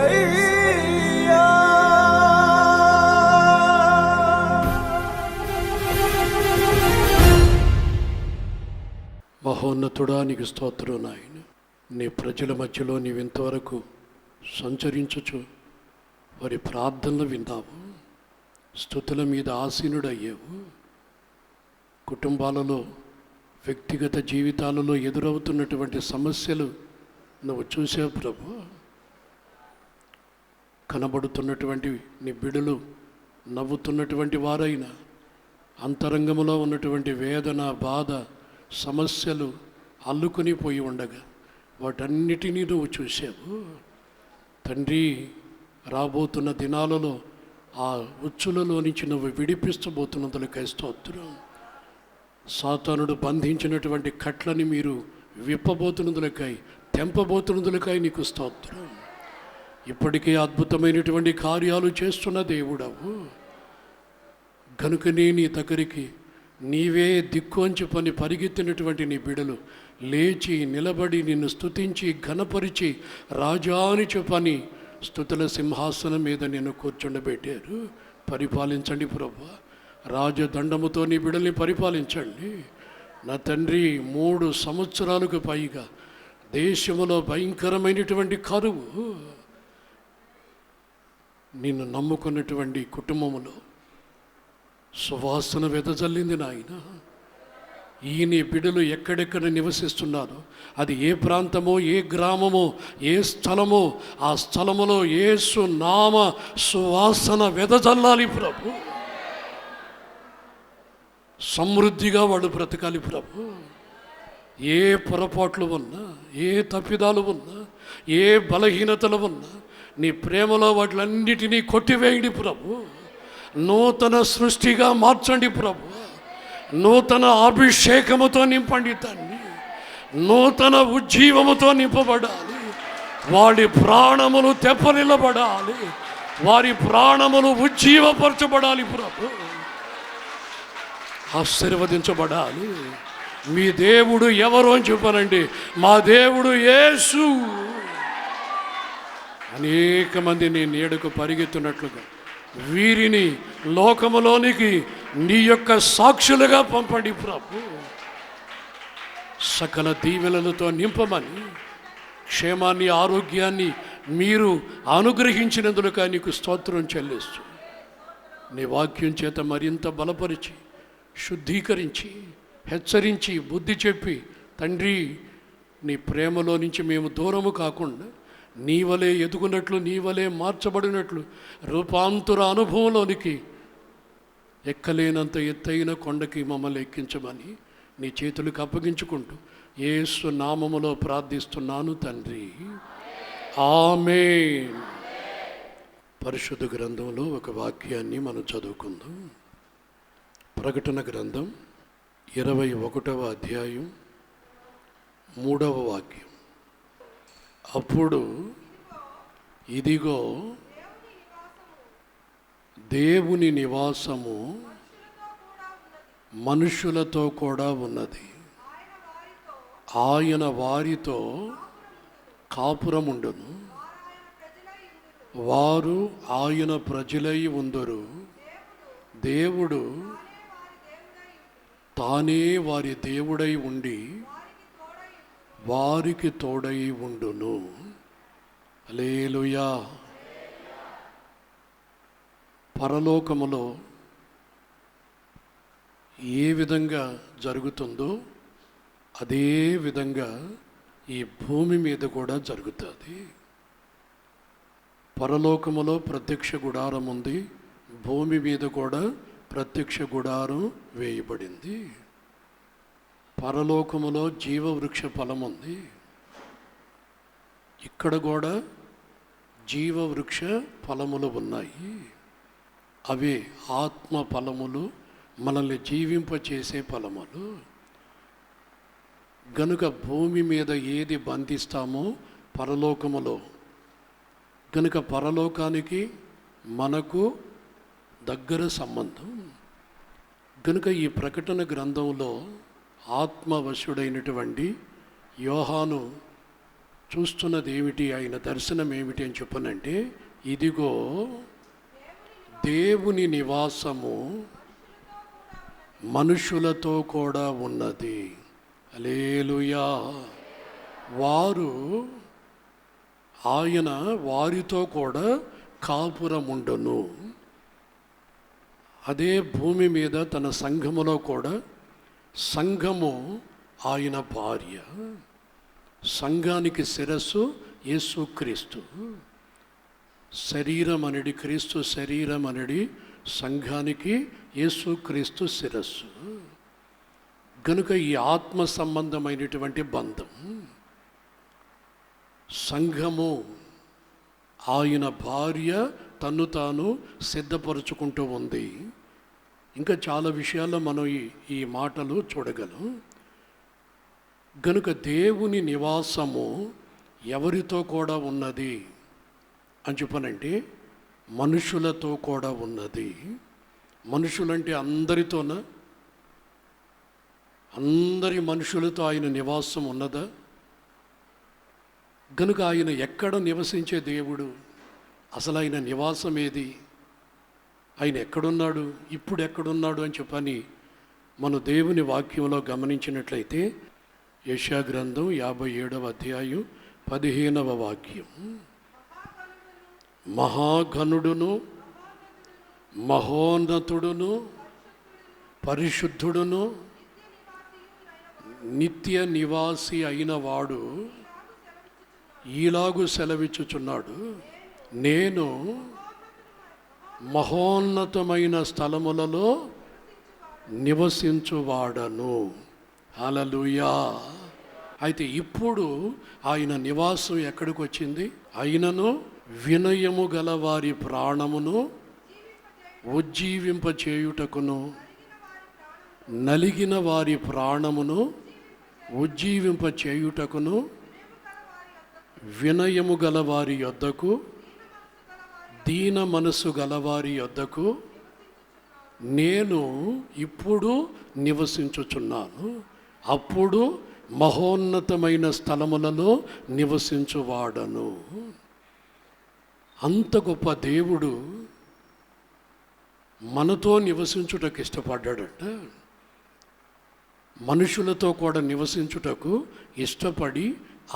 యేసయ్యా. మహోన్నతుడా, నీకు స్తోత్రం నాయన. నీ ప్రజల మధ్యలో నీవు ఇంతవరకు సంచరించుచు వారి ప్రార్థనలు విన్నావు, స్తుతుల మీద ఆసీనుడయ్యావు. కుటుంబాలలో, వ్యక్తిగత జీవితాలలో ఎదురవుతున్నటువంటి సమస్యలు నువ్వు చూసావు ప్రభు. కనబడుతున్నటువంటి నీ బిడ్డలు నవ్వుతున్నటువంటి వారైనా అంతరంగంలో ఉన్నటువంటి వేదన, బాధ, సమస్యలు అల్లుకొని పోయి ఉండగా వాటన్నిటినీ నువ్వు చూసావు తండ్రి. రాబోతున్న దినాలలో ఆ ఉచ్చులలో నుంచి నువ్వు విడిపిస్తబోతున్నందులకై స్తోత్రం. సాతానుడు బంధించినటువంటి కట్లని మీరు విప్పబోతున్నందులకై, తెంపబోతున్నందులకై నీకు స్తోత్రం. ఇప్పటికే అద్భుతమైనటువంటి కార్యాలు చేస్తున్న దేవుడవు గనుకనే నీ దగ్గరికి నీవే దిక్కు అని చెప్పని పరిగెత్తినటువంటి నీ బిడలు లేచి నిలబడి నిన్ను స్తుతించి ఘనపరిచి రాజా అని చెప్పని స్తుతుల సింహాసనం మీద నిన్ను కూర్చుండబెట్టారు. పరిపాలించండి ప్రభు, రాజదండముతో నీ బిడల్ని పరిపాలించండి నా తండ్రి. 3 సంవత్సరాలకు పైగా దేశంలో భయంకరమైనటువంటి కరువు, నిన్ను నమ్ముకున్నటువంటి కుటుంబములో సువాసన వెదజల్లింది నాయన. ఈ బిడ్డలు ఎక్కడెక్కడ నివసిస్తున్నారో, అది ఏ ప్రాంతమో, ఏ గ్రామమో, ఏ స్థలమో, ఆ స్థలములో యేసు నామ సువాసన వెదజల్లాలి ప్రభు. సమృద్ధిగా వాళ్ళు బ్రతకాలి ప్రభు. ఏ పొరపాట్లు ఉన్నా, ఏ తప్పిదాలు ఉన్నా, ఏ బలహీనతలు ఉన్నా నీ ప్రేమలో వాటిలన్నిటినీ కొట్టివేయండి ప్రభు. నూతన సృష్టిగా మార్చండి ప్రభు. నూతన అభిషేకముతో నింపండి తండ్రి. నూతన ఉజ్జీవముతో నింపబడాలి. వారి ప్రాణములు తెప్పనిల్లబడాలి. వారి ప్రాణములు ఉజ్జీవపరచబడాలి ప్రభు. ఆశీర్వదించబడాలి. మీ దేవుడు ఎవరు అని చెప్పానండి. మా దేవుడు యేసు. అనేక మంది నీ నీడకు పరిగెత్తున్నట్లుగా వీరిని లోకములోనికి నీ యొక్క సాక్షులుగా పంపండి ప్రభు. సకల దీవెనలతో నింపమని, క్షేమాన్ని, ఆరోగ్యాన్ని మీరు అనుగ్రహించినందుకు నీకు స్తోత్రం చెల్లిస్తూ, నీ వాక్యం చేత మరింత బలపరిచి, శుద్ధీకరించి, హెచ్చరించి, బుద్ధి చెప్పి తండ్రి, నీ ప్రేమలో నుంచి మేము దూరము కాకుండా నీ వలే ఎదుగునట్లు, నీ వలే మార్చబడినట్లు రూపాంతర అనుభవంలోనికి ఎక్కలేనంత ఎత్తైన కొండకి మమ్మల్ని ఎక్కించమని నీ చేతులకు అప్పగించుకుంటూ యేసు నామములో ప్రార్థిస్తున్నాను తండ్రి, ఆమేన్. పరిశుద్ధ గ్రంథంలో ఒక వాక్యాన్ని మనం చదువుకుందాం. ప్రకటన గ్రంథం 21వ అధ్యాయం 3వ వాక్యం. అప్పుడు ఇదిగో దేవుని నివాసము మనుషులతో కూడా ఉన్నది. ఆయన వారితో కాపురముండును. వారు ఆయన ప్రజలై ఉందురు. దేవుడు తానే వారి దేవుడై ఉండి వారికి తోడై ఉండును. హల్లెలూయా. పరలోకములో ఏ విధంగా జరుగుతుందో అదే విధంగా ఈ భూమి మీద కూడా జరుగుతుంది. పరలోకములో ప్రత్యక్ష గుడారం ఉంది, భూమి మీద కూడా ప్రత్యక్ష గుడారం వేయబడింది. పరలోకములో జీవవృక్ష ఫలం ఉంది, ఇక్కడ కూడా జీవవృక్ష ఫలములు ఉన్నాయి. అవే ఆత్మ ఫలములు, మనల్ని జీవింపచేసే ఫలములు. గనుక భూమి మీద ఏది బంధిస్తామో పరలోకములో, గనుక పరలోకానికి మనకు దగ్గర సంబంధం. గనుక ఈ ప్రకటన గ్రంథంలో ఆత్మవశుడైనటువంటి యోహాను చూస్తున్నది ఏమిటి, ఆయన దర్శనం ఏమిటి అని చెప్పనంటే, ఇదిగో దేవుని నివాసము మనుషులతో కూడా ఉన్నది. హల్లెలూయా. వారు, ఆయన వారితో కూడా కాపురముండును. అదే భూమి మీద తన సంఘములో కూడా, సంఘము ఆయన భార్య, సంఘానికి శిరస్సు యేసుక్రీస్తు. శరీరం అనేది, క్రీస్తు శరీరం అనేది సంఘానికి యేసుక్రీస్తు శిరస్సు. కనుక ఈ ఆత్మ సంబంధమైనటువంటి బంధం, సంఘము ఆయన భార్య తన్ను తాను సిద్ధపరుచుకుంటూ ఉంది. ఇంకా చాలా విషయాల్లో మనం ఈ మాటలు చూడగలం. గనుక దేవుని నివాసము ఎవరితో కూడా ఉన్నది అని చెప్పనంటే, మనుషులతో కూడా ఉన్నది. మనుషులంటే అందరితోనా? అందరి మనుషులతో ఆయన నివాసం ఉన్నదా? గనుక ఆయన ఎక్కడ నివసించే దేవుడు? అసలు ఆయన నివాసం ఏది? ఆయన ఎక్కడున్నాడు, ఇప్పుడు ఎక్కడున్నాడు అని చెప్పని మన దేవుని వాక్యంలో గమనించినట్లయితే, యెషయా గ్రంథం 57వ అధ్యాయం 15వ వాక్యం. మహాఘనుడును మహోన్నతుడును పరిశుద్ధుడును నిత్య నివాసి అయిన వాడు ఈలాగు సెలవిచ్చుచున్నాడు, నేను మహోన్నతమైన స్థలములలో నివసించువాడను. హల్లెలూయా. అయితే ఇప్పుడు ఆయన నివాసం ఎక్కడికి వచ్చింది? అయినను వినయము గల వారి ప్రాణమును ఉజ్జీవింపచేయుటకును, నలిగిన వారి ప్రాణమును ఉజ్జీవింపచేయుటకును, వినయము గల వారి యొద్దకు, దీన మనసు గలవారి యొద్దకు నేను ఇప్పుడు నివసించుచున్నాను. అప్పుడు మహోన్నతమైన స్థలములలో నివసించువాడను. అంత గొప్ప దేవుడు మనతో నివసించుటకు ఇష్టపడ్డాడంట. మనుషులతో కూడా నివసించుటకు ఇష్టపడి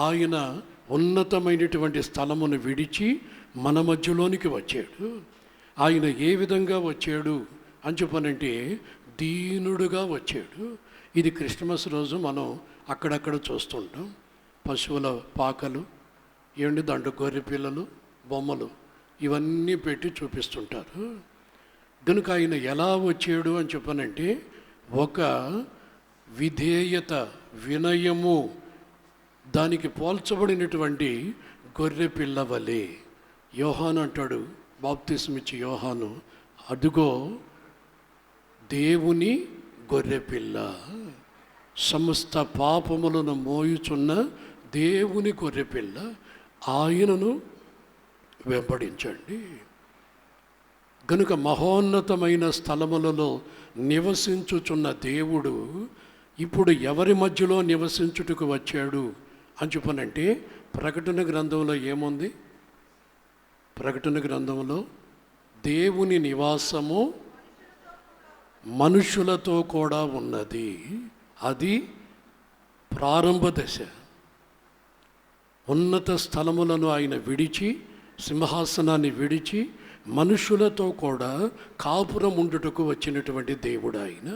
ఆయన ఉన్నతమైనటువంటి స్థలమును విడిచి మన మధ్యలోనికి వచ్చాడు. ఆయన ఏ విధంగా వచ్చాడు అని చెప్పనంటే, దీనుడుగా వచ్చాడు. ఇది క్రిస్మస్ రోజు మనం అక్కడక్కడ చూస్తుంటాం. పశువుల పాకలు, ఏమండి, దాంట్లో గొర్రె పిల్లలు, బొమ్మలు ఇవన్నీ పెట్టి చూపిస్తుంటారు. కనుక ఆయన ఎలా వచ్చాడు అని చెప్పనంటే, ఒక విధేయత, వినయము దానికి పోల్చబడినటువంటి గొర్రె పిల్ల వలె. యోహాను అంటాడు, బాప్తిస్మిచ్చి యోహాను, అదుగో దేవుని గొర్రెపిల్ల, సమస్త పాపములను మోయుచున్న దేవుని గొర్రెపిల్ల, ఆయనను వెంబడించండి. గనుక మహోన్నతమైన స్థలములలో నివసించుచున్న దేవుడు ఇప్పుడు ఎవరి మధ్యలో నివసించుటకు వచ్చాడు అని చెప్పనంటే, ప్రకటన గ్రంథంలో ఏముంది? ప్రకటన గ్రంథంలో దేవుని నివాసము మనుషులతో కూడా ఉన్నది. అది ప్రారంభ దశ. ఉన్నత స్థలములను ఆయన విడిచి, సింహాసనాన్ని విడిచి మనుషులతో కూడా కాపురం ఉండుటకు వచ్చినటువంటి దేవుడు ఆయన.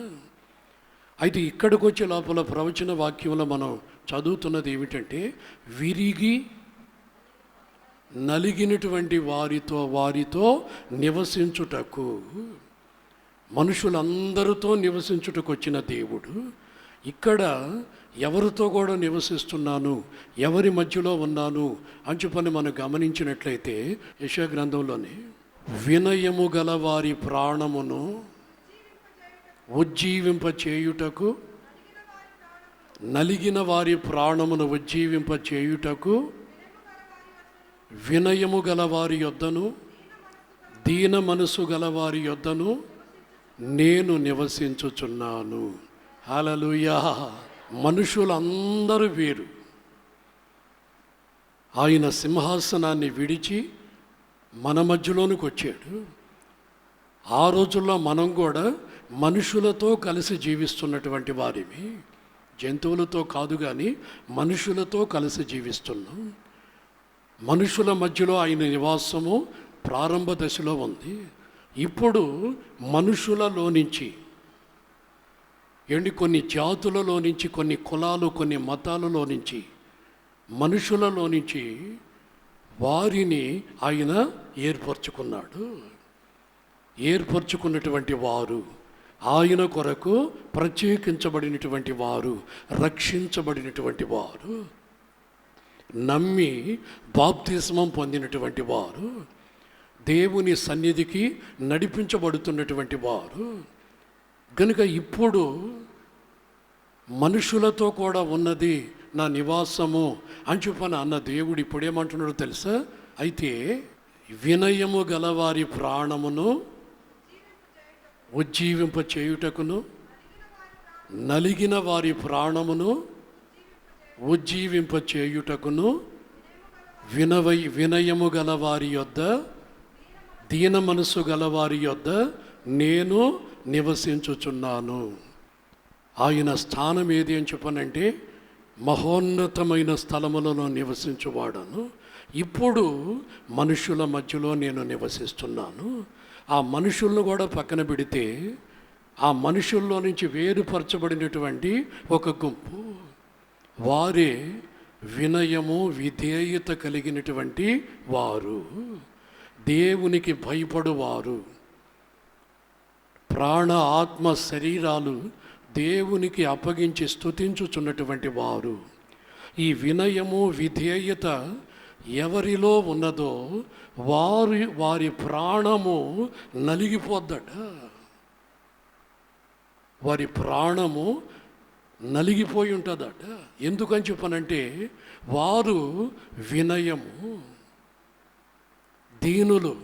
అయితే ఇక్కడికి వచ్చే లోపల ప్రవచన వాక్యంలో మనం చదువుతున్నది ఏమిటంటే, విరిగి నలిగినటువంటి వారితో నివసించుటకు, మనుషులందరితో నివసించుటకు వచ్చిన దేవుడు ఇక్కడ ఎవరితో కూడా నివసిస్తున్నాను, ఎవరి మధ్యలో ఉన్నాను అని చెప్పని మనం గమనించినట్లయితే, యెషయా గ్రంథంలోని వినయము గల వారి ప్రాణమును ఉజ్జీవింపచేయుటకు, నలిగిన వారి ప్రాణమును ఉజ్జీవింపచేయుటకు, వినయము గల వారి యొద్దను, దీన మనసు గల వారి యొద్దను నేను నివసించుచున్నాను. హల్లెలూయా. మనుషులందరూ వేరు, ఆయన సింహాసనాన్ని విడిచి మన మధ్యలోనికి వచ్చాడు. ఆ రోజుల్లో మనం కూడా మనుషులతో కలిసి జీవిస్తున్నటువంటి వారివి, జంతువులతో కాదు కానీ మనుషులతో కలిసి జీవిస్తున్నాం. మనుషుల మధ్యలో ఆయన నివాసము ప్రారంభ దశలో ఉంది. ఇప్పుడు మనుషులలో నుంచి కొన్ని జాతులలో నుంచి, కొన్ని కులాలు, కొన్ని మతాలలో నుంచి, మనుషులలో నుంచి వారిని ఆయన ఏర్పరచుకున్నాడు. ఏర్పరచుకున్నటువంటి వారు, ఆయన కొరకు ప్రత్యేకించబడినటువంటి వారు, రక్షించబడినటువంటి వారు, నమ్మి బాప్తిస్మం పొందినటువంటి వారు, దేవుని సన్నిధికి నడిపించబడుతున్నటువంటి వారు. కనుక ఇప్పుడు మనుషులతో కూడా ఉన్నది నా నివాసము అని చెప్పని అన్న దేవుడు ఇప్పుడు ఏమంటున్నాడో తెలుసా? అయితే వినయము గలవారి ప్రాణమును ఉజ్జీవింప చేయుటకును, నలిగిన వారి ప్రాణమును ఉజ్జీవింప చేయుటకును, వినయము గలవారి యొద్ద, దీన మనసు గలవారి యొద్ద నేను నివసించుచున్నాను. ఆయన స్థానం ఏది అని చెప్పనంటే మహోన్నతమైన స్థలములలో నివసించువాడను. ఇప్పుడు మనుషుల మధ్యలో నేను నివసిస్తున్నాను. ఆ మనుషులను కూడా పక్కన పెడితే ఆ మనుషుల్లో నుంచి వేరుపరచబడినటువంటి ఒక గుంపు, వారే వినయము విధేయత కలిగినటువంటి వారు, దేవునికి భయపడువారు, ప్రాణ ఆత్మ శరీరాలు దేవునికి అప్పగించి స్తుతించుచున్నటువంటి వారు. ఈ వినయము విధేయత ఎవరిలో ఉన్నదో వారి ప్రాణము నలిగిపోద్దట. వారి ప్రాణము నలిగిపోయి ఉంటుందట. ఎందుకని చెప్పనంటే వారు వినయము, దీనులు.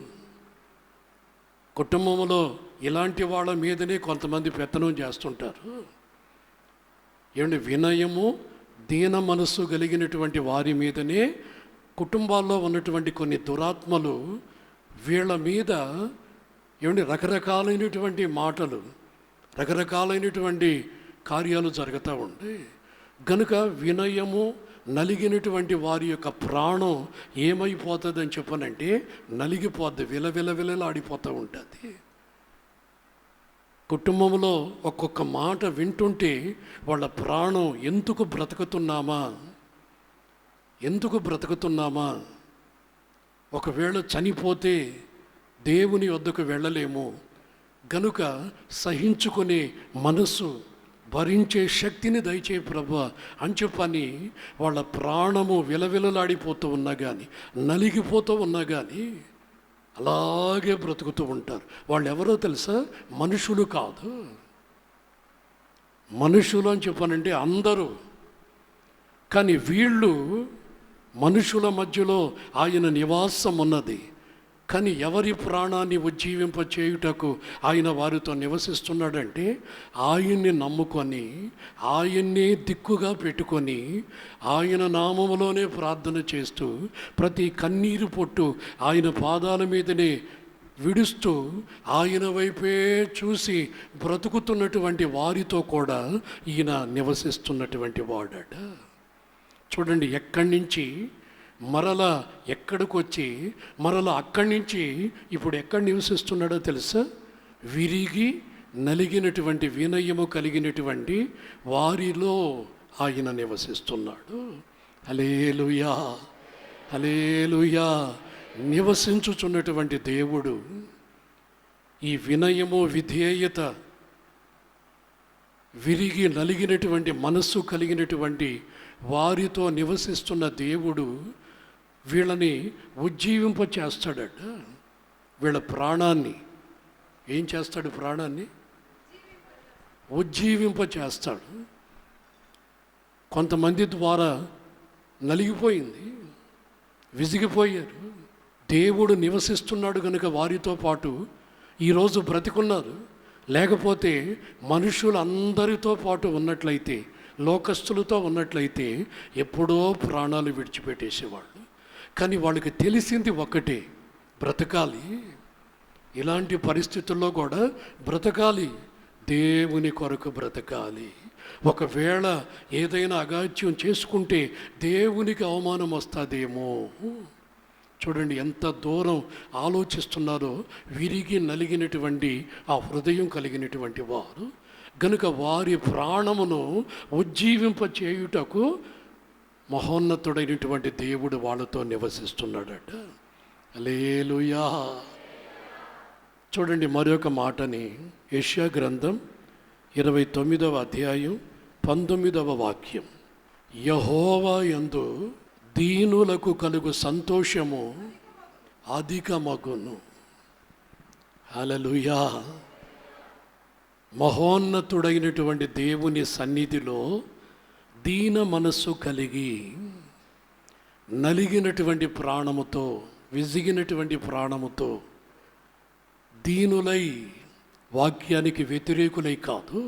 కుటుంబంలో ఇలాంటి వాళ్ళ మీదనే కొంతమంది పెత్తనం చేస్తుంటారు. వినయము దీన మనస్సు కలిగినటువంటి వారి మీదనే కుటుంబాల్లో ఉన్నటువంటి కొన్ని దురాత్మలు వీళ్ళ మీద రకరకాలైనటువంటి మాటలు, రకరకాలైనటువంటి కార్యాలు జరుగుతూ ఉంటాయి. గనుక వినయము నలిగినటువంటి వారి యొక్క ప్రాణం ఏమైపోతుందని చెప్పనంటే నలిగిపోద్ది, విలవిలవిలలాడిపోతూ ఉంటుంది. కుటుంబంలో ఒక్కొక్క మాట వింటుంటే వాళ్ళ ప్రాణం ఎందుకు బ్రతుకుతున్నామా, ఒకవేళ చనిపోతే దేవుని వద్దకు వెళ్ళలేము గనుక సహించుకునే మనస్సు, భరించే శక్తిని దయచేయి ప్రభువా అని చెప్పని వాళ్ళ ప్రాణము విలవిలలాడిపోతూ ఉన్నా కానీ, నలిగిపోతూ ఉన్నా కానీ అలాగే బ్రతుకుతూ ఉంటారు. వాళ్ళు ఎవరో తెలుసా? మనుషులు కాదు. మనుషులు అని చెప్పానంటే అందరూ. కానీ వీళ్ళు మనుషుల మధ్యలో ఆయన నివాసం ఉన్నది. కానీ ఎవరి ప్రాణాన్ని ఉజ్జీవింప చేయుటకు ఆయన వారితో నివసిస్తున్నాడంటే ఆయన్ని నమ్ముకొని, ఆయన్నే దిక్కుగా పెట్టుకొని, ఆయన నామములోనే ప్రార్థన చేస్తూ, ప్రతి కన్నీరు పొట్టు ఆయన పాదాల మీదనే విడుస్తూ, ఆయన వైపే చూసి బ్రతుకుతున్నటువంటి వారితో కూడా ఈయన నివసిస్తున్నటువంటి వాడట. చూడండి, ఎక్కడి నుంచి మరలా ఎక్కడికి వచ్చి మరలా అక్కడి నుంచి ఇప్పుడు ఎక్కడ నివసిస్తున్నాడో తెలుసా? విరిగి నలిగినటువంటి వినయము కలిగినటువంటి వారిలో ఆయన నివసిస్తున్నాడు. హల్లెలూయా, హల్లెలూయా. నివసించుచున్నటువంటి దేవుడు, ఈ వినయము విధేయత విరిగి నలిగినటువంటి మనస్సు కలిగినటువంటి వారితో నివసిస్తున్న దేవుడు వీళ్ళని ఉజ్జీవింప చేస్తాడట. వీళ్ళ ప్రాణాన్ని ఏం చేస్తాడు? ప్రాణాన్ని ఉజ్జీవింప చేస్తాడు. కొంతమంది ద్వారా నలిగిపోయింది, విసిగిపోయారు. దేవుడు నివసిస్తున్నాడు కనుక వారితో పాటు ఈరోజు బ్రతికున్నారు. లేకపోతే మనుషులందరితో పాటు ఉన్నట్లయితే, లోకస్తులతో ఉన్నట్లయితే ఎప్పుడో ప్రాణాలు విడిచిపెట్టేసేవాళ్ళు. కానీ వాళ్ళకి తెలిసింది ఒక్కటే, బ్రతకాలి. ఇలాంటి పరిస్థితుల్లో కూడా బ్రతకాలి, దేవుని కొరకు బ్రతకాలి. ఒకవేళ ఏదైనా అగాధ్యం చేసుకుంటే దేవునికి అవమానం వస్తుందేమో. చూడండి ఎంత దూరం ఆలోచిస్తున్నారో విరిగి నలిగినటువంటి ఆ హృదయం కలిగినటువంటి వారు. గనుక వారి ప్రాణమును ఉజ్జీవింప చేయుటకు మహోన్నతుడైనటువంటి దేవుడు వాళ్ళతో నివసిస్తున్నాడట. హల్లెలూయా. చూడండి మరొక మాటని, యెషయా గ్రంథం 29వ అధ్యాయం 19వ వాక్యం. యెహోవా యందు దీనులకు కలుగు సంతోషము అధికమగును. హల్లెలూయా. మహోన్నతుడైనటువంటి దేవుని సన్నిధిలో దీన మనస్సు కలిగి నలిగినటువంటి ప్రాణముతో, విసిగినటువంటి ప్రాణముతో, దీనులై, వాక్యానికి వ్యతిరేకులై కాదు,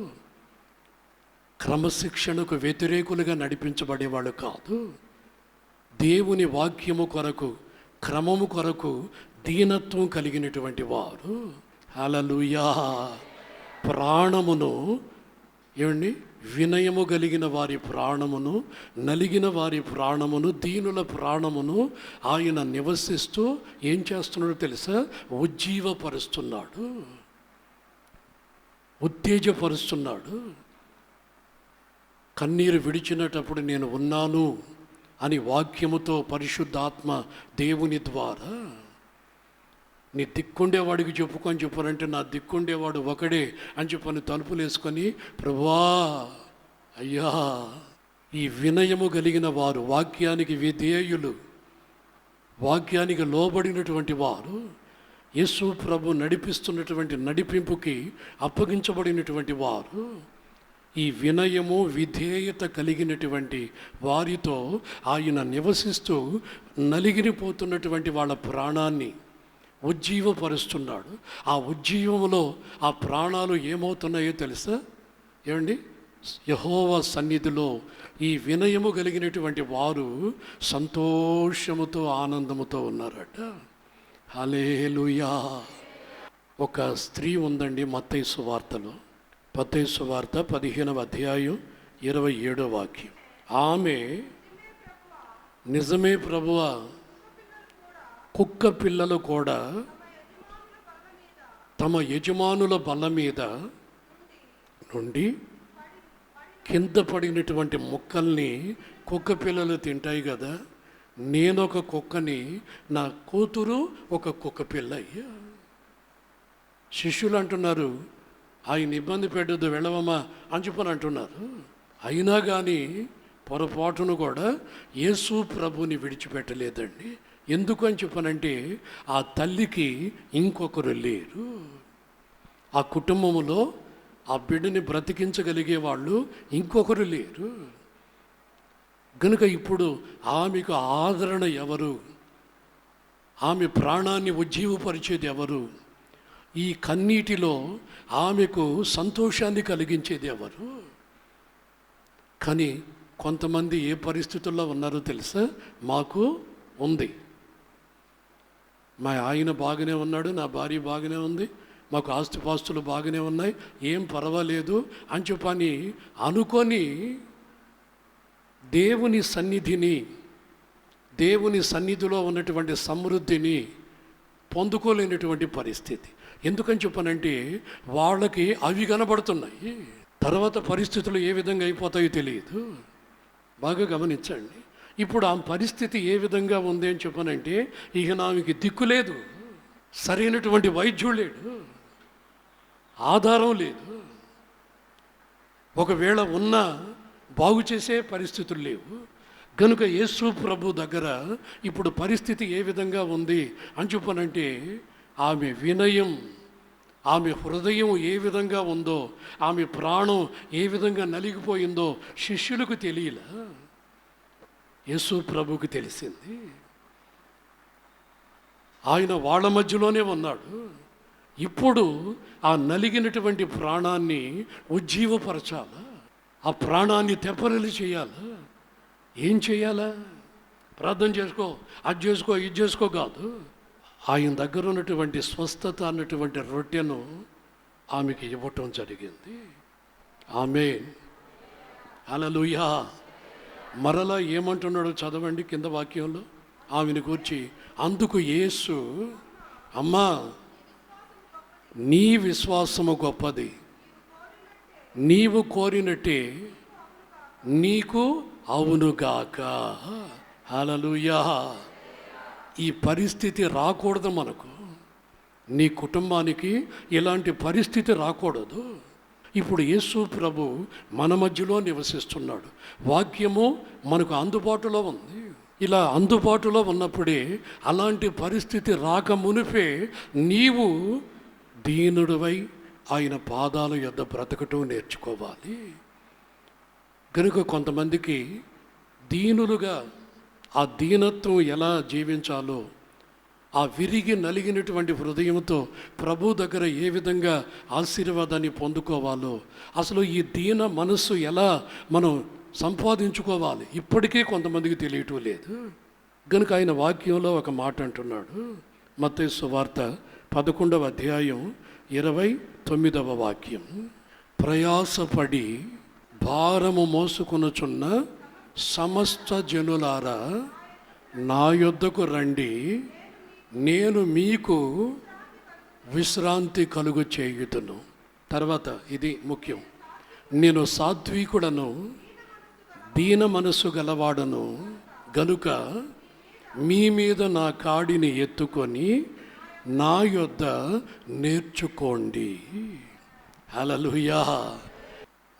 క్రమశిక్షణకు వ్యతిరేకులుగా నడిపించబడేవాళ్ళు కాదు, దేవుని వాక్యము కొరకు, క్రమము కొరకు దీనత్వం కలిగినటువంటి వారు. హల్లెలూయా. ప్రాణమును ఏమండి, వినయము కలిగిన వారి ప్రాణమును, నలిగిన వారి ప్రాణమును, దీనుల ప్రాణమును ఆయన నివసిస్తూ ఏం చేస్తున్నాడో తెలుసా? ఉజ్జీవపరుస్తున్నాడు, ఉత్తేజపరుస్తున్నాడు. కన్నీరు విడిచినప్పుడు నేను ఉన్నాను అని వాక్యముతో పరిశుద్ధాత్మ దేవుని ద్వారా నీ దిక్కుండేవాడికి చెప్పుకొని చెప్పారంటే, నా దిక్కుండేవాడు ఒకడే అని చెప్పని తలుపులు వేసుకొని, ప్రభువా అయ్యా, ఈ వినయము కలిగిన వారు, వాక్యానికి విధేయులు, వాక్యానికి లోబడినటువంటి వారు, యేసు ప్రభు నడిపిస్తున్నటువంటి నడిపింపుకి అప్పగించబడినటువంటి వారు, ఈ వినయము విధేయత కలిగినటువంటి వారితో ఆయన నివసిస్తూ నలిగిరిపోతున్నటువంటి వాళ్ళ ప్రాణాన్ని ఉజ్జీవపరుస్తున్నాడు. ఆ ఉజ్జీవములో ఆ ప్రాణాలు ఏమవుతున్నాయో తెలుసా? ఏమండి, యెహోవా సన్నిధిలో ఈ వినయము కలిగినటువంటి వారు సంతోషముతో, ఆనందముతో ఉన్నారట. హల్లెలూయా. ఒక స్త్రీ ఉందండి మత్తయి సువార్తలో, మత్తయి సువార్త 15వ అధ్యాయం 27వ వాక్యం. ఆమె, నిజమే ప్రభువా, కుక్క పిల్లలు కూడా తమ యజమానుల బల్ల మీద నుండి కింద పడినటువంటి ముక్కల్ని కుక్క పిల్లలు తింటాయి కదా, నేనొక కుక్కని, నా కూతురు ఒక కుక్క పిల్ల అయ్యా. శిష్యులు అంటున్నారు, ఆయన ఇబ్బంది పెట్టద్దు, వెళ్ళవమ్మా అని చెప్పని అంటున్నారు. అయినా కానీ పొరపాటును కూడా యేసు ప్రభుని విడిచిపెట్టలేదండి. ఎందుకు అని చెప్పనంటే, ఆ తల్లికి ఇంకొకరు లేరు. ఆ కుటుంబంలో ఆ బిడ్డని బ్రతికించగలిగే వాళ్ళు ఇంకొకరు లేరు. కనుక ఇప్పుడు ఆమెకు ఆదరణ ఎవరు? ఆమె ప్రాణాన్ని ఉజ్జీవపరిచేది ఎవరు? ఈ కన్నీటిలో ఆమెకు సంతోషాన్ని కలిగించేది ఎవరు? కానీ కొంతమంది ఏ పరిస్థితుల్లో ఉన్నారో తెలుసా? మాకు ఉంది, మా ఆయన బాగానే ఉన్నాడు, నా భార్య బాగానే ఉంది, మాకు ఆస్తిపాస్తులు బాగానే ఉన్నాయి, ఏం పర్వాలేదు అని చెప్పని అనుకొని దేవుని సన్నిధిని, దేవుని సన్నిధిలో ఉన్నటువంటి సమృద్ధిని పొందుకోలేనటువంటి పరిస్థితి. ఎందుకని చెప్పనంటే, వాళ్ళకి అవి కనబడుతున్నాయి, తర్వాత పరిస్థితులు ఏ విధంగా అయిపోతాయో తెలియదు. బాగా గమనించండి. ఇప్పుడు ఆ పరిస్థితి ఏ విధంగా ఉంది అని చెప్పనంటే, ఇక నామెకి దిక్కు లేదు, సరైనటువంటి వైద్యుడు లేడు, ఆధారం లేదు, ఒకవేళ ఉన్నా బాగు చేసే పరిస్థితులు లేవు. కనుక యేసు ప్రభు దగ్గర ఇప్పుడు పరిస్థితి ఏ విధంగా ఉంది అని చెప్పనంటే, ఆమె వినయం, ఆమె హృదయం ఏ విధంగా ఉందో, ఆమె ప్రాణం ఏ విధంగా నలిగిపోయిందో శిష్యులకు తెలియలా, యేసు ప్రభుకి తెలిసింది. ఆయన వాళ్ళ మధ్యలోనే ఉన్నాడు. ఇప్పుడు ఆ నలిగినటువంటి ప్రాణాన్ని ఉజ్జీవపరచాలా, ఆ ప్రాణాన్ని తెప్పరిల్లి చేయాలా? ఏం చేయాలా? ప్రార్థన చేసుకో, అది చేసుకో, ఇది చేసుకో కాదు. ఆయన దగ్గర ఉన్నటువంటి స్వస్థత అన్నటువంటి రొట్టెను ఆమెకి ఇవ్వటం జరిగింది. ఆమేన్, హల్లెలూయా. మరలా ఏమంటున్నాడో చదవండి కింద వాక్యంలో ఆమెను గూర్చి. అందుకు యేసు, అమ్మా నీ విశ్వాసము గొప్పది, నీవు కోరినట్టే నీకు అవునుగాక. హల్లెలూయా. ఈ పరిస్థితి రాకూడదు మనకు, నీ కుటుంబానికి ఇలాంటి పరిస్థితి రాకూడదు. ఇప్పుడు యేసు ప్రభు మన మధ్యలో నివసిస్తున్నాడు. వాక్యము మనకు అందుబాటులో ఉంది. ఇలా అందుబాటులో ఉన్నప్పుడే అలాంటి పరిస్థితి రాక మునిపే నీవు దీనుడివై ఆయన పాదాల యొద్ద బ్రతకటం నేర్చుకోవాలి. కనుక కొంతమందికి దీనులుగా ఆ దీనత్వం ఎలా జీవించాలో, ఆ విరిగి నలిగినటువంటి హృదయంతో ప్రభు దగ్గర ఏ విధంగా ఆశీర్వాదాన్ని పొందుకోవాలో, అసలు ఈ దీన మనస్సు ఎలా మనం సంపాదించుకోవాలి ఇప్పటికీ కొంతమందికి తెలియటం లేదు. కనుక ఆయన వాక్యంలో ఒక మాట అంటున్నాడు. మత్తయి సువార్త 11వ అధ్యాయం 29వ వాక్యం. ప్రయాసపడి భారము మోసుకొనుచున్న సమస్త జనులారా నా యొద్దకు రండి, నేను మీకు విశ్రాంతి కలుగు చేయుదును. తర్వాత ఇది ముఖ్యం, నేను సాత్వికుడను, దీన మనస్సు గలవాడను గనుక మీ మీద నా కాడిని ఎత్తుకొని నా యొద్ద నేర్చుకోండి. హల్లెలూయా.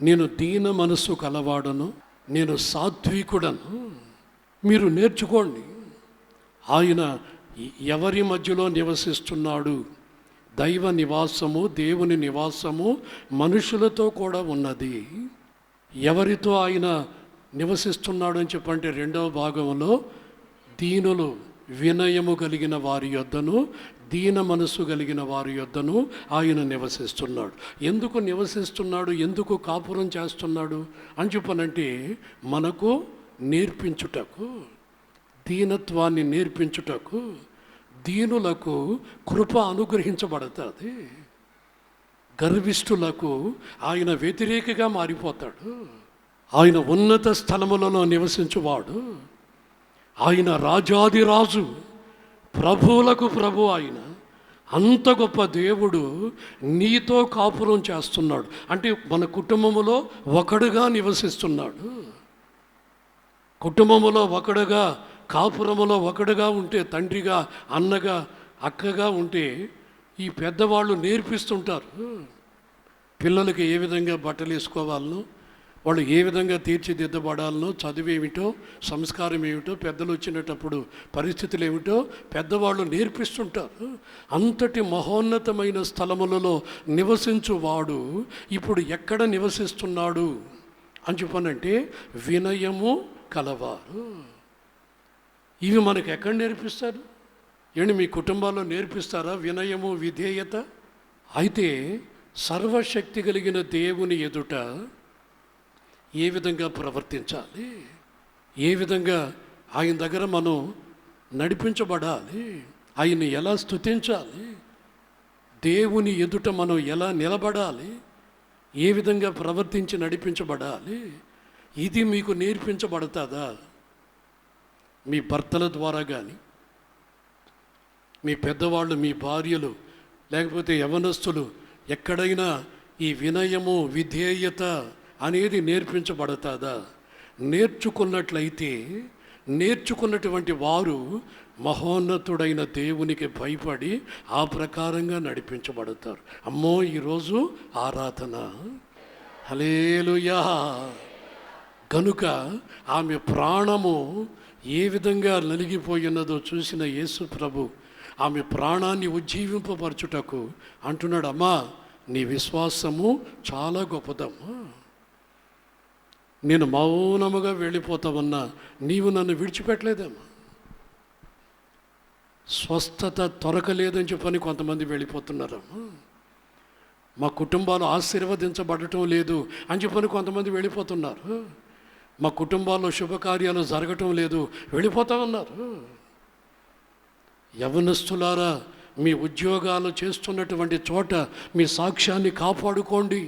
నేను దీన మనస్సు కలవాడను, నేను సాత్వికుడను, మీరు నేర్చుకోండి. ఆయన ఎవరి మధ్యలో నివసిస్తున్నాడు? దైవ నివాసము, దేవుని నివాసము మనుషులతో కూడా ఉన్నది. ఎవరితో ఆయన నివసిస్తున్నాడు అని చెప్పంటే 2వ భాగంలో దీనులు, వినయము కలిగిన వారి యొద్దను, దీన మనస్సు కలిగిన వారి యొద్దను ఆయన నివసిస్తున్నాడు. ఎందుకు నివసిస్తున్నాడు, ఎందుకు కాపురం చేస్తున్నాడు అని చెప్పనంటే మనకు నేర్పించుటకు, దీనత్వాన్ని నేర్పించుటకు, దీనులకు కృప అనుగ్రహించబడుతుంది. గర్విష్ఠులకు ఆయన వ్యతిరేకగా మారిపోతాడు. ఆయన ఉన్నత స్థలములలో నివసించువాడు, ఆయన రాజాదిరాజు, ప్రభువులకు ప్రభు. ఆయన అంత గొప్ప దేవుడు నీతో కాపురం చేస్తున్నాడు. అంటే మన కుటుంబములో ఒకడుగా నివసిస్తున్నాడు. కుటుంబములో ఒకడుగా, కాపురములో ఒకడుగా ఉంటే, తండ్రిగా, అన్నగా, అక్కగా ఉంటే ఈ పెద్దవాళ్ళు నేర్పిస్తుంటారు పిల్లలకి ఏ విధంగా బట్టలు వేసుకోవాలనో, వాళ్ళు ఏ విధంగా తీర్చిదిద్దబడాలనో, చదువేమిటో, సంస్కారం ఏమిటో, పెద్దలు వచ్చినప్పుడు పరిస్థితులు ఏమిటో పెద్దవాళ్ళు నేర్పిస్తుంటారు. అంతటి మహోన్నతమైన స్థలములలో నివసించువాడు ఇప్పుడు ఎక్కడ నివసిస్తున్నాడు అని చెప్పనంటే వినయము కలవారు. ఇవి మనకు ఎక్కడ నేర్పిస్తారు? ఏంటి మీ కుటుంబాల్లో నేర్పిస్తారా వినయము, విధేయత? అయితే సర్వశక్తి కలిగిన దేవుని ఎదుట ఏ విధంగా ప్రవర్తించాలి, ఏ విధంగా ఆయన దగ్గర మనం నడిపించబడాలి, ఆయన్ని ఎలా స్తుతించాలి, దేవుని ఎదుట మనం ఎలా నిలబడాలి, ఏ విధంగా ప్రవర్తించి నడిపించబడాలి, ఇది మీకు నేర్పించబడుతుందా? మీ భర్తల ద్వారా కానీ, మీ పెద్దవాళ్ళు, మీ భార్యలు, లేకపోతే యవనస్తులు ఎక్కడైనా ఈ వినయము, విధేయత అనేది నేర్పించబడుతుందా? నేర్చుకున్నట్లయితే నేర్చుకున్నటువంటి వారు మహోన్నతుడైన దేవునికి భయపడి ఆ ప్రకారంగా నడిపించబడతారు. అమ్మో ఈరోజు ఆరాధన, హల్లెలూయా. కనుక ఆమె ప్రాణము ఏ విధంగా నలిగిపోయినదో చూసిన యేసు ప్రభు ఆమె ప్రాణాన్ని ఉజ్జీవింపబరచుటకు అంటున్నాడు, అమ్మా నీ విశ్వాసము చాలా గొప్పదమ్మా, నేను మౌనముగా వెళ్ళిపోతామన్నా నీవు నన్ను విడిచిపెట్టలేదమ్మా. స్వస్థత దొరకలేదని చెప్పని కొంతమంది వెళ్ళిపోతున్నారమ్మా. మా కుటుంబాలు ఆశీర్వదించబడటం లేదు అని చెప్పని కొంతమంది వెళ్ళిపోతున్నారు. మా కుటుంబాల్లో శుభకార్యాలు జరగటం లేదు, వెళ్ళిపోతా ఉన్నారు. యవనస్తులారా, మీ ఉద్యోగాలు చేస్తున్నటువంటి చోట మీ సాక్ష్యాన్ని కాపాడుకోండి.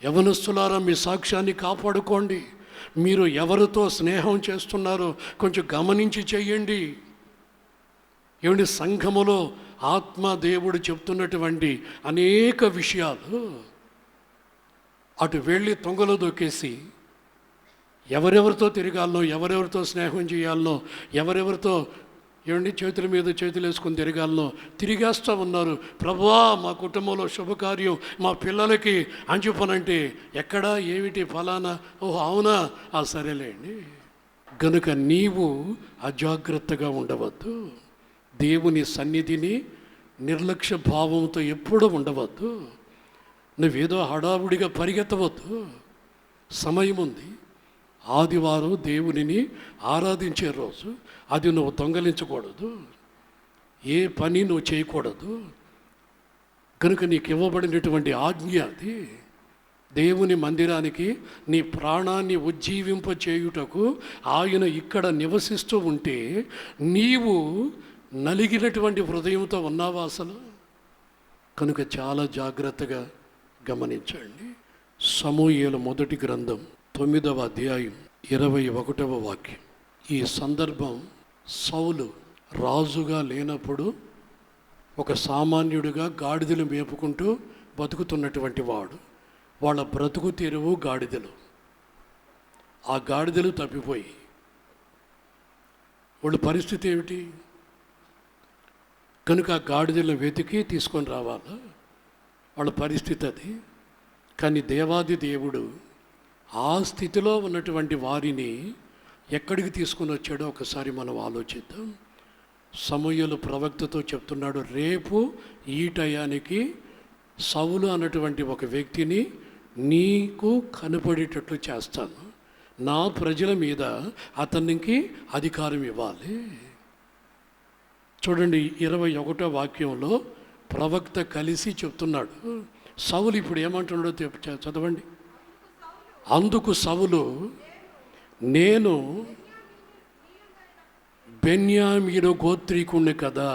యవనస్తులారా, మీ సాక్ష్యాన్ని కాపాడుకోండి. మీరు ఎవరితో స్నేహం చేస్తున్నారో కొంచెం గమనించి చెయ్యండి. ఏమండి, సంఘములో ఆత్మ దేవుడు చెప్తున్నటువంటి అనేక విషయాలు అటు వెళ్ళి తొంగలో దొక్కేసి ఎవరెవరితో తిరగాలనో, ఎవరెవరితో స్నేహం చేయాలనో, ఎవరెవరితో ఏమండి చేతుల మీద చేతులు వేసుకొని తిరగాలనో తిరిగేస్తూ ఉన్నారు. ప్రభువా, మా కుటుంబంలో శుభకార్యం, మా పిల్లలకి అంచుపనంటే ఎక్కడా, ఏమిటి, ఫలానా, ఓహో అవునా, సరేలేండి. గనుక నీవు అజాగ్రత్తగా ఉండవద్దు. దేవుని సన్నిధిని నిర్లక్ష్య భావంతో ఎప్పుడూ ఉండవద్దు. నువ్వేదో హడావుడిగా పరిగెత్తవద్దు. సమయం ఉంది. ఆదివారం దేవునిని ఆరాధించే రోజు. అది నువ్వు దొంగలించకూడదు, ఏ పని నువ్వు చేయకూడదు. కనుక నీకు ఇవ్వబడినటువంటి ఆజ్ఞ అది. దేవుని మందిరానికి నీ ప్రాణాన్ని ఉజ్జీవింప చేయుటకు ఆయన ఇక్కడ నివసిస్తూ ఉంటే నీవు నలిగినటువంటి హృదయంతో ఉన్నావా అసలు? కనుక చాలా జాగ్రత్తగా గమనించండి. సమూయేలు మొదటి గ్రంథం 9వ అధ్యాయం 21వ వాక్యం. ఈ సందర్భం సౌలు రాజుగా లేనప్పుడు ఒక సామాన్యుడిగా గాడిదలు మేపుకుంటూ బతుకుతున్నటువంటి వాడు. వాళ్ళ బ్రతుకు తెరువు గాడిదలు. ఆ గాడిదలు తప్పిపోయి వాళ్ళ పరిస్థితి ఏమిటి? కనుక ఆ గాడిదలను వెతికి తీసుకొని రావాలా, వాళ్ళ పరిస్థితి అది. కానీ దేవాది దేవుడు ఆ స్థితిలో ఉన్నటువంటి వారిని ఎక్కడికి తీసుకొని వచ్చాడో ఒకసారి మనం ఆలోచిద్దాం. సమూయేలు ప్రవక్తతో చెప్తున్నాడు, రేపు ఈ టయానికి సౌలు అన్నటువంటి ఒక వ్యక్తిని నీకు కనపడేటట్లు చేస్తాను. నా ప్రజల మీద అతనికి అధికారం ఇవ్వాలి. చూడండి, 21వ వాక్యంలో ప్రవక్త కలిసి చెప్తున్నాడు. సౌలు ఇప్పుడు ఏమంటున్నాడో చదవండి. అందుకు సౌలు, నేను బెన్యామీను గోత్రీకుణ్ణి కదా.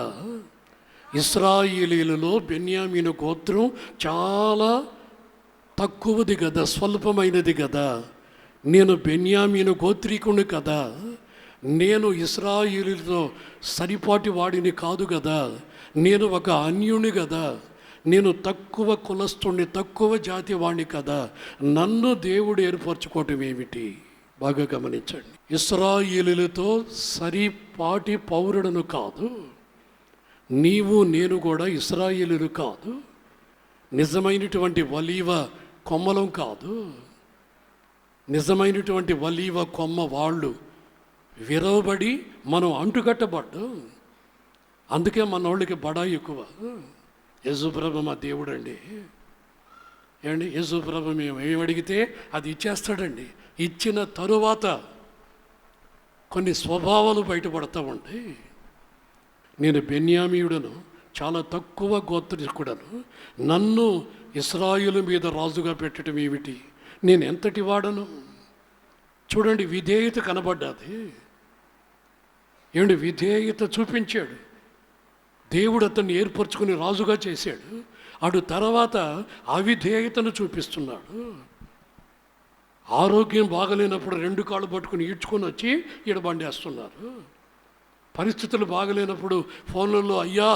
ఇశ్రాయేలీయులలో బెన్యామీను గోత్రం చాలా తక్కువది కదా, స్వల్పమైనది కదా. నేను బెన్యామీను గోత్రీకుణ్ణి కదా. నేను ఇశ్రాయేలీయులతో సరిపాటి వాడిని కాదు కదా. నేను ఒక అన్యుని కదా. నేను తక్కువ కులస్తుని, తక్కువ జాతి వాణ్ణి కదా. నన్ను దేవుడు ఏర్పరచుకోవటం ఏమిటి? బాగా గమనించండి. ఇశ్రాయేలీయులతో సరిపాటి పౌరుడును కాదు. నీవు నేను కూడా ఇశ్రాయేలీయులు కాదు. నిజమైనటువంటి ఒలీవ కొమ్మలం కాదు. నిజమైనటువంటి ఒలీవ కొమ్మ వాళ్ళు విరవబడి మనం అంటుకట్టబడ్డాం. అందుకే మన వాళ్ళకి బడా ఎక్కువ. యేసుప్రభు మా దేవుడు అండి. ఏమండి, యేసుప్రభు మేము ఏమడిగితే అది ఇచ్చేస్తాడండి. ఇచ్చిన తరువాత కొన్ని స్వభావాలు బయటపడతా ఉంటాయి. నేను బెన్యామీయుడను, చాలా తక్కువ గోత్రీకుడను. నన్ను ఇశ్రాయేలు మీద రాజుగా పెట్టడం ఏమిటి? నేను ఎంతటి వాడను? చూడండి, విధేయత కనబడ్డాది. ఏమండి, విధేయత చూపించాడు. దేవుడు అతన్ని ఏర్పరచుకుని రాజుగా చేశాడు. అటు తర్వాత అవిధేయతను చూపిస్తున్నాడు. ఆరోగ్యం బాగలేనప్పుడు 2 కాళ్ళు పట్టుకుని ఈడ్చుకొని వచ్చి ఈడబండేస్తున్నారు. పరిస్థితులు బాగలేనప్పుడు ఫోన్లలో అయ్యా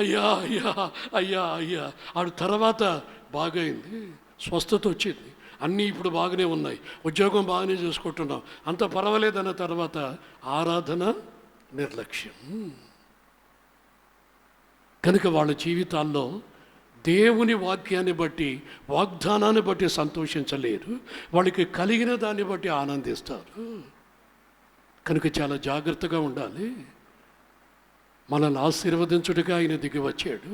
అయ్యా అయ్యా అయ్యా అయ్యా. అటు తర్వాత బాగైంది, స్వస్థత వచ్చింది, అన్నీ ఇప్పుడు బాగానే ఉన్నాయి, ఉద్యోగం బాగానే చేసుకుంటున్నాం, అంత పర్వాలేదన్న తర్వాత ఆరాధన నిర్లక్ష్యం. కనుక వాళ్ళ జీవితాల్లో దేవుని వాక్యాన్ని బట్టి, వాగ్దానాన్ని బట్టి సంతోషించలేరు. వాళ్ళకి కలిగిన దాన్ని బట్టి ఆనందిస్తారు. కనుక చాలా జాగ్రత్తగా ఉండాలి. మనల్ని ఆశీర్వదించుటగా ఆయన దిగి వచ్చాడు.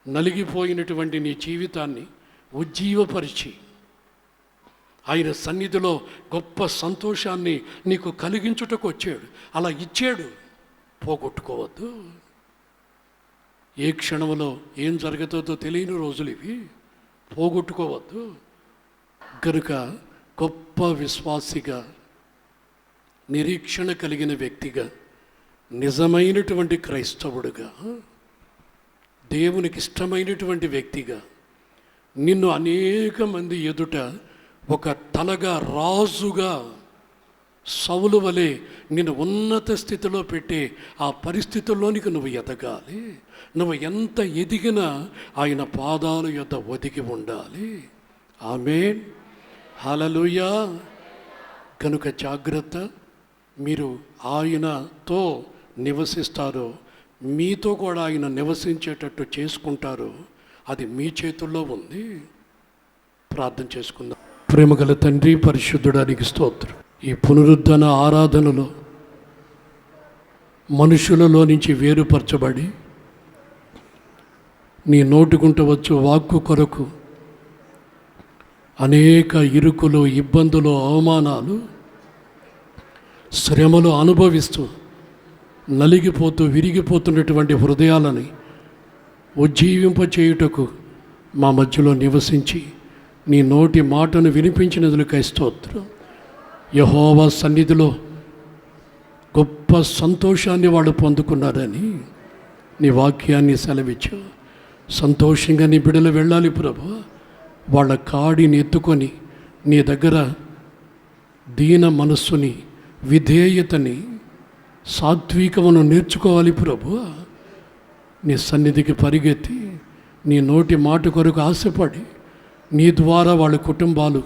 నలిగిపోయినటువంటి నీ జీవితాన్ని ఉజ్జీవపరిచి ఆయన సన్నిధిలో గొప్ప సంతోషాన్ని నీకు కలిగించుటకు వచ్చాడు. అలా ఇచ్చాడు, పోగొట్టుకోవద్దు. ఏ క్షణంలో ఏం జరుగుతుందో తెలియని రోజులు ఇవి, పోగొట్టుకోవద్దు. కనుక గొప్ప విశ్వాసిగా, నిరీక్షణ కలిగిన వ్యక్తిగా, నిజమైనటువంటి క్రైస్తవుడుగా, దేవునికి ఇష్టమైనటువంటి వ్యక్తిగా, నిన్ను అనేక మంది ఎదుట ఒక తలగా, రాజుగా, సౌలు వలె నిన్ను ఉన్నత స్థితిలో పెట్టే ఆ పరిస్థితుల్లోనికి నువ్వు ఎదగాలి. నువ్వు ఎంత ఎదిగినా ఆయన పాదాల యొద్ద ఒదిగి ఉండాలి. ఆమేన్, హల్లెలూయా. కనుక జాగ్రత్త. మీరు ఆయనతో నివసిస్తారో, మీతో కూడా ఆయన నివసించేటట్టు చేసుకుంటారో, అది మీ చేతుల్లో ఉంది. ప్రార్థన చేసుకుందాం. ప్రేమగల తండ్రి, పరిశుద్ధుడానికి స్తోత్రం. ఈ పునరుద్ధరణ ఆరాధనలో మనుషులలో నుంచి వేరుపరచబడి నీ నోటికుంటవచ్చు వాక్కు కొరకు అనేక ఇరుకులు, ఇబ్బందులు, అవమానాలు, శ్రమలు అనుభవిస్తూ నలిగిపోతూ విరిగిపోతున్నటువంటి హృదయాలని ఉజ్జీవింపచేయుటకు మా మధ్యలో నివసించి నీ నోటి మాటను వినిపించినందుకై స్తోత్రం. యెహోవా సన్నిధిలో గొప్ప సంతోషాన్ని వాళ్ళు పొందుకున్నారని నీ వాక్యాన్ని సెలవిచ్చావు. సంతోషంగా నీ బిడ్డలు వెళ్ళాలి ప్రభువా. వాళ్ళ కాడిని ఎత్తుకొని నీ దగ్గర దీన మనస్సుని, విధేయతని, సాత్వికమును నేర్చుకోవాలి ప్రభువా. నీ సన్నిధికి పరిగెత్తి నీ నోటి మాట కొరకు ఆశపడి నీ ద్వారా వాళ్ళ కుటుంబాలు,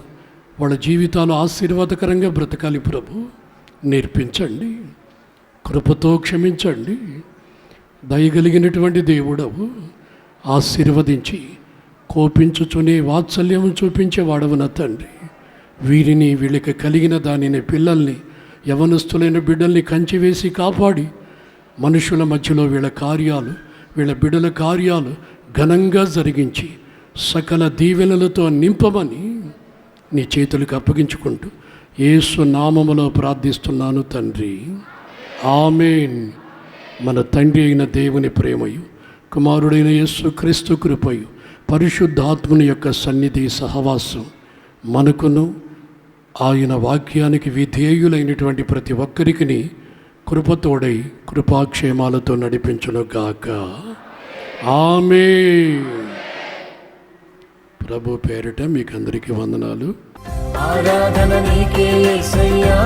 వాళ్ళ జీవితాలు ఆశీర్వాదకరంగా బ్రతకాలి ప్రభు. నేర్పించండి, కృపతో క్షమించండి. దయగలిగినటువంటి దేవుడవు, ఆశీర్వదించి కోపించుచునే వాత్సల్యము చూపించేవాడవు నా తండ్రి. వీరిని, వీళ్ళకి కలిగిన దానిని, పిల్లల్ని, యవనస్తులైన బిడ్డల్ని కంచివేసి కాపాడి మనుషుల మధ్యలో వీళ్ళ కార్యాలు, వీళ్ళ బిడ్డల కార్యాలు ఘనంగా జరిగించి సకల దీవెనలతో నింపమని నీ చేతులకు అప్పగించుకుంటూ యేసు నామములో ప్రార్థిస్తున్నాను తండ్రి. ఆమేన్. మన తండ్రి అయిన దేవుని ప్రేమయు, కుమారుడైన యేసు క్రీస్తు కృపయు, పరిశుద్ధాత్మని యొక్క సన్నిధి సహవాసం మనకును, ఆయన వాక్యానికి విధేయులైనటువంటి ప్రతి ఒక్కరికి కృపతోడై కృపాక్షేమాలతో నడిపించునుగాక. ఆమేన్. ప్రభు పేరిట మీకు అందరికీ వందనాలు. ఆరాధన నీకే యేసయ్యా.